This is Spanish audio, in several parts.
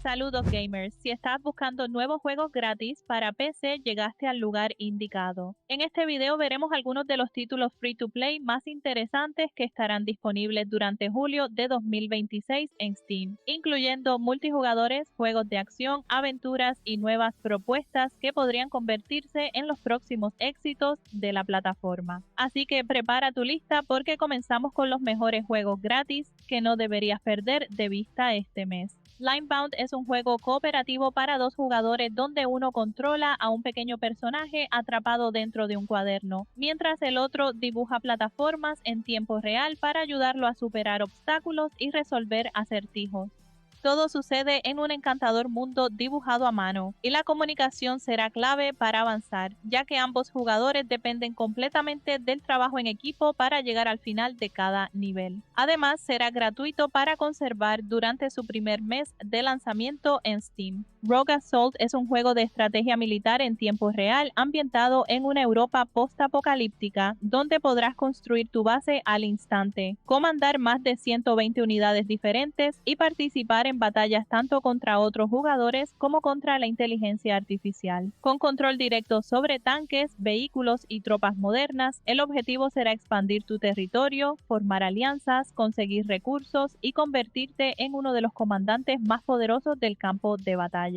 Saludos gamers, si estás buscando nuevos juegos gratis para PC llegaste al lugar indicado. En este video veremos algunos de los títulos free to play más interesantes que estarán disponibles durante julio de 2026 en Steam, incluyendo multijugadores, juegos de acción, aventuras y nuevas propuestas que podrían convertirse en los próximos éxitos de la plataforma. Así que prepara tu lista porque comenzamos con los mejores juegos gratis que no deberías perder de vista este mes. Linebound es un juego cooperativo para 2 jugadores donde uno controla a un pequeño personaje atrapado dentro de un cuaderno, mientras el otro dibuja plataformas en tiempo real para ayudarlo a superar obstáculos y resolver acertijos. Todo sucede en un encantador mundo dibujado a mano, y la comunicación será clave para avanzar, ya que ambos jugadores dependen completamente del trabajo en equipo para llegar al final de cada nivel. Además, será gratuito para conservar durante su primer mes de lanzamiento en Steam. Rogue Assault es un juego de estrategia militar en tiempo real ambientado en una Europa post-apocalíptica, donde podrás construir tu base al instante, comandar más de 120 unidades diferentes y participar en batallas tanto contra otros jugadores como contra la inteligencia artificial. Con control directo sobre tanques, vehículos y tropas modernas, el objetivo será expandir tu territorio, formar alianzas, conseguir recursos y convertirte en uno de los comandantes más poderosos del campo de batalla.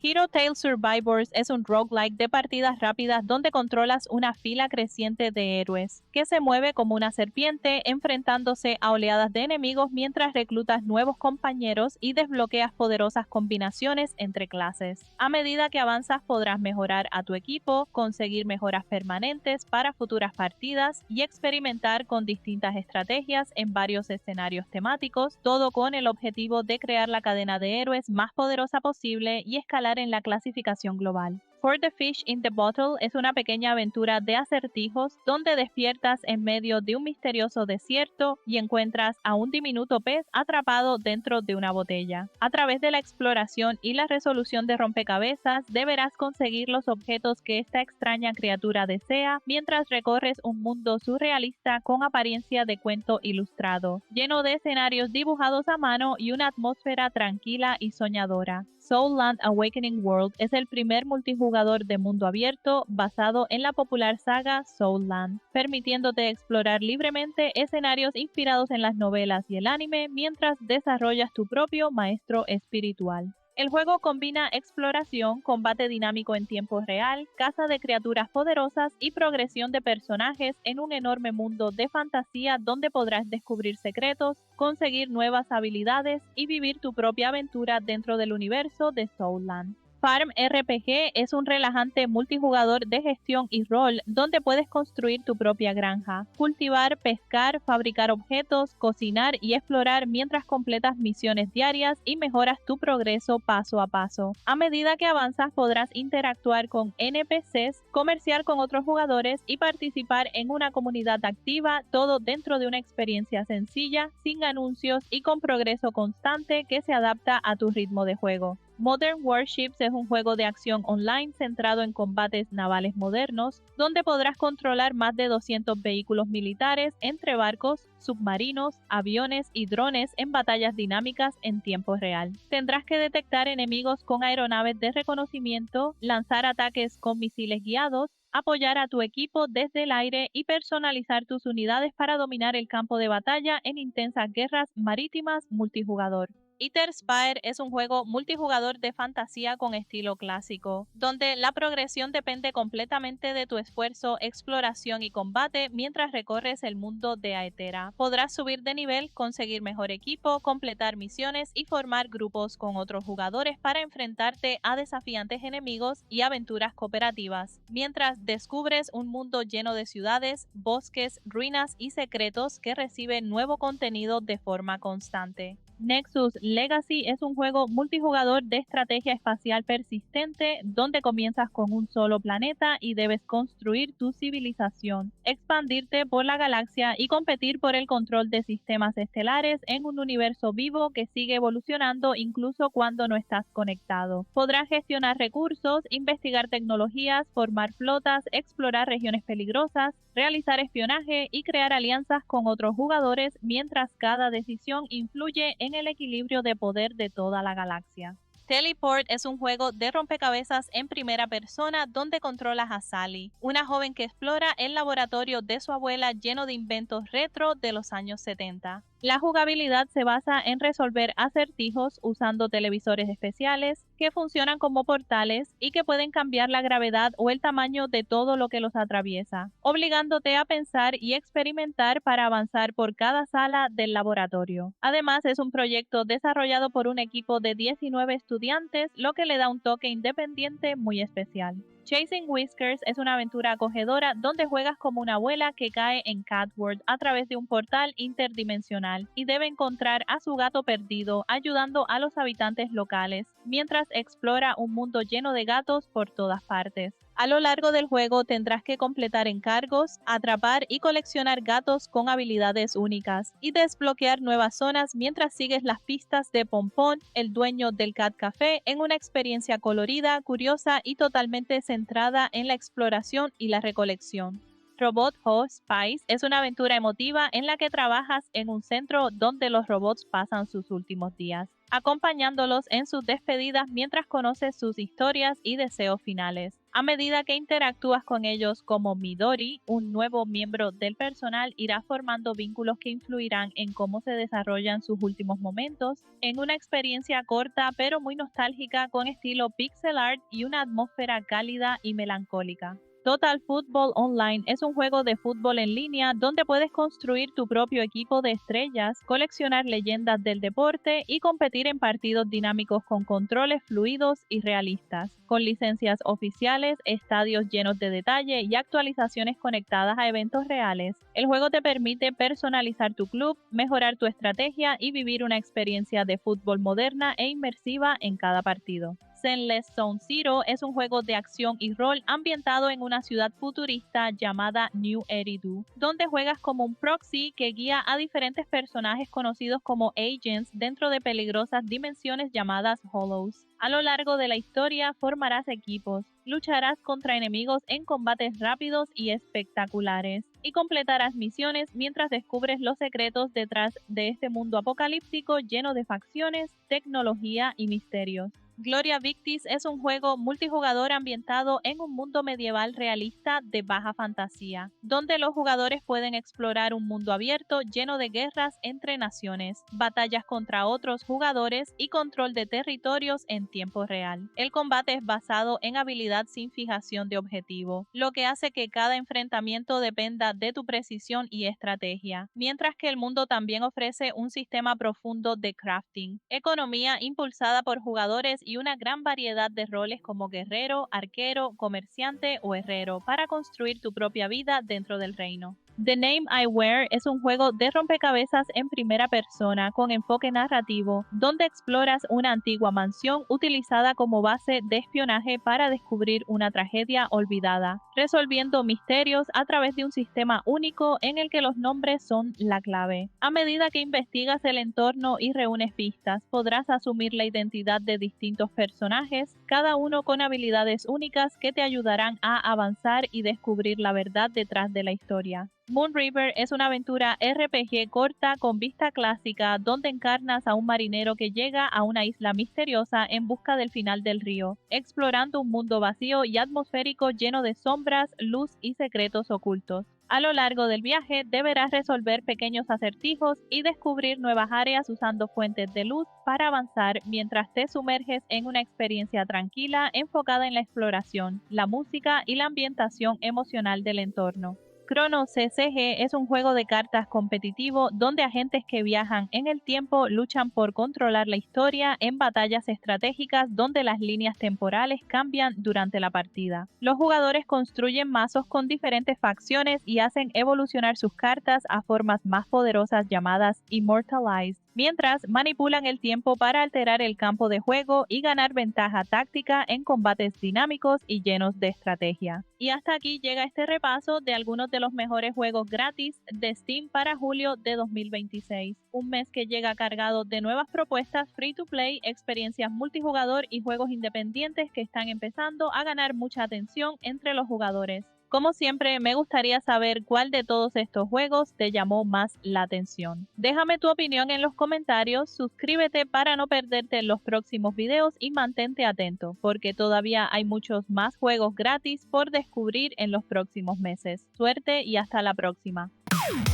Hero Tale Survivors es un roguelike de partidas rápidas donde controlas una fila creciente de héroes, que se mueve como una serpiente enfrentándose a oleadas de enemigos mientras reclutas nuevos compañeros y desbloqueas poderosas combinaciones entre clases. A medida que avanzas podrás mejorar a tu equipo, conseguir mejoras permanentes para futuras partidas y experimentar con distintas estrategias en varios escenarios temáticos, todo con el objetivo de crear la cadena de héroes más poderosa posible y escalar en la clasificación global. For the Fish in the Bottle es una pequeña aventura de acertijos donde despiertas en medio de un misterioso desierto y encuentras a un diminuto pez atrapado dentro de una botella. A través de la exploración y la resolución de rompecabezas deberás conseguir los objetos que esta extraña criatura desea mientras recorres un mundo surrealista con apariencia de cuento ilustrado, lleno de escenarios dibujados a mano y una atmósfera tranquila y soñadora. Soul Land Awakening World es el primer multijugador de mundo abierto basado en la popular saga Soul Land, permitiéndote explorar libremente escenarios inspirados en las novelas y el anime mientras desarrollas tu propio maestro espiritual. El juego combina exploración, combate dinámico en tiempo real, caza de criaturas poderosas y progresión de personajes en un enorme mundo de fantasía donde podrás descubrir secretos, conseguir nuevas habilidades y vivir tu propia aventura dentro del universo de Soul Land. Farm RPG es un relajante multijugador de gestión y rol donde puedes construir tu propia granja, cultivar, pescar, fabricar objetos, cocinar y explorar mientras completas misiones diarias y mejoras tu progreso paso a paso. A medida que avanzas podrás interactuar con NPCs, comerciar con otros jugadores y participar en una comunidad activa, todo dentro de una experiencia sencilla, sin anuncios y con progreso constante que se adapta a tu ritmo de juego. Modern Warships es un juego de acción online centrado en combates navales modernos, donde podrás controlar más de 200 vehículos militares entre barcos, submarinos, aviones y drones en batallas dinámicas en tiempo real. Tendrás que detectar enemigos con aeronaves de reconocimiento, lanzar ataques con misiles guiados, apoyar a tu equipo desde el aire y personalizar tus unidades para dominar el campo de batalla en intensas guerras marítimas multijugador. Ether Spire es un juego multijugador de fantasía con estilo clásico, donde la progresión depende completamente de tu esfuerzo, exploración y combate mientras recorres el mundo de Aetera. Podrás subir de nivel, conseguir mejor equipo, completar misiones y formar grupos con otros jugadores para enfrentarte a desafiantes enemigos y aventuras cooperativas, mientras descubres un mundo lleno de ciudades, bosques, ruinas y secretos que recibe nuevo contenido de forma constante. Nexus Legacy es un juego multijugador de estrategia espacial persistente donde comienzas con un solo planeta y debes construir tu civilización, expandirte por la galaxia y competir por el control de sistemas estelares en un universo vivo que sigue evolucionando incluso cuando no estás conectado. Podrás gestionar recursos, investigar tecnologías, formar flotas, explorar regiones peligrosas, realizar espionaje y crear alianzas con otros jugadores mientras cada decisión influye en el equilibrio de poder de toda la galaxia. Teleport es un juego de rompecabezas en primera persona donde controlas a Sally, una joven que explora el laboratorio de su abuela lleno de inventos retro de los años 70. La jugabilidad se basa en resolver acertijos usando televisores especiales que funcionan como portales y que pueden cambiar la gravedad o el tamaño de todo lo que los atraviesa, obligándote a pensar y experimentar para avanzar por cada sala del laboratorio. Además, es un proyecto desarrollado por un equipo de 19 estudiantes, lo que le da un toque independiente muy especial. Chasing Whiskers es una aventura acogedora donde juegas como una abuela que cae en Catworld a través de un portal interdimensional y debe encontrar a su gato perdido, ayudando a los habitantes locales, mientras explora un mundo lleno de gatos por todas partes. A lo largo del juego tendrás que completar encargos, atrapar y coleccionar gatos con habilidades únicas y desbloquear nuevas zonas mientras sigues las pistas de Pompón, el dueño del Cat Café, en una experiencia colorida, curiosa y totalmente centrada en la exploración y la recolección. Robot Ho Spice es una aventura emotiva en la que trabajas en un centro donde los robots pasan sus últimos días, acompañándolos en sus despedidas mientras conoces sus historias y deseos finales. A medida que interactúas con ellos como Midori, un nuevo miembro del personal irá formando vínculos que influirán en cómo se desarrollan sus últimos momentos, en una experiencia corta pero muy nostálgica con estilo pixel art y una atmósfera cálida y melancólica. Total Football Online es un juego de fútbol en línea donde puedes construir tu propio equipo de estrellas, coleccionar leyendas del deporte y competir en partidos dinámicos con controles fluidos y realistas, con licencias oficiales, estadios llenos de detalle y actualizaciones conectadas a eventos reales. El juego te permite personalizar tu club, mejorar tu estrategia y vivir una experiencia de fútbol moderna e inmersiva en cada partido. Zenless Zone Zero es un juego de acción y rol ambientado en una ciudad futurista llamada New Eridu, donde juegas como un proxy que guía a diferentes personajes conocidos como agents dentro de peligrosas dimensiones llamadas Hollows. A lo largo de la historia formarás equipos, lucharás contra enemigos en combates rápidos y espectaculares, y completarás misiones mientras descubres los secretos detrás de este mundo apocalíptico lleno de facciones, tecnología y misterios. Gloria Victis es un juego multijugador ambientado en un mundo medieval realista de baja fantasía, donde los jugadores pueden explorar un mundo abierto lleno de guerras entre naciones, batallas contra otros jugadores y control de territorios en tiempo real. El combate es basado en habilidad sin fijación de objetivo, lo que hace que cada enfrentamiento dependa de tu precisión y estrategia, mientras que el mundo también ofrece un sistema profundo de crafting, economía impulsada por jugadores y una gran variedad de roles como guerrero, arquero, comerciante o herrero para construir tu propia vida dentro del reino. The Name I Wear es un juego de rompecabezas en primera persona con enfoque narrativo, donde exploras una antigua mansión utilizada como base de espionaje para descubrir una tragedia olvidada, resolviendo misterios a través de un sistema único en el que los nombres son la clave. A medida que investigas el entorno y reúnes pistas, podrás asumir la identidad de distintos personajes, cada uno con habilidades únicas que te ayudarán a avanzar y descubrir la verdad detrás de la historia. Moon River es una aventura RPG corta con vista clásica donde encarnas a un marinero que llega a una isla misteriosa en busca del final del río, explorando un mundo vacío y atmosférico lleno de sombras, luz y secretos ocultos. A lo largo del viaje deberás resolver pequeños acertijos y descubrir nuevas áreas usando fuentes de luz para avanzar mientras te sumerges en una experiencia tranquila enfocada en la exploración, la música y la ambientación emocional del entorno. Chrono CCG es un juego de cartas competitivo donde agentes que viajan en el tiempo luchan por controlar la historia en batallas estratégicas donde las líneas temporales cambian durante la partida. Los jugadores construyen mazos con diferentes facciones y hacen evolucionar sus cartas a formas más poderosas llamadas Immortalized, mientras manipulan el tiempo para alterar el campo de juego y ganar ventaja táctica en combates dinámicos y llenos de estrategia. Y hasta aquí llega este repaso de algunos de los mejores juegos gratis de Steam para julio de 2026. Un mes que llega cargado de nuevas propuestas free to play, experiencias multijugador y juegos independientes que están empezando a ganar mucha atención entre los jugadores. Como siempre, me gustaría saber cuál de todos estos juegos te llamó más la atención. Déjame tu opinión en los comentarios, suscríbete para no perderte los próximos videos y mantente atento, porque todavía hay muchos más juegos gratis por descubrir en los próximos meses. Suerte y hasta la próxima.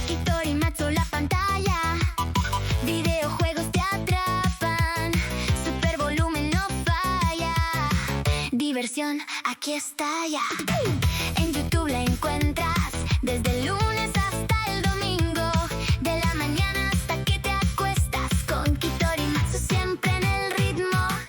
Hitorimatsu la pantalla, videojuegos te atrapan, super volumen no falla, diversión aquí está ya, en YouTube la encuentras.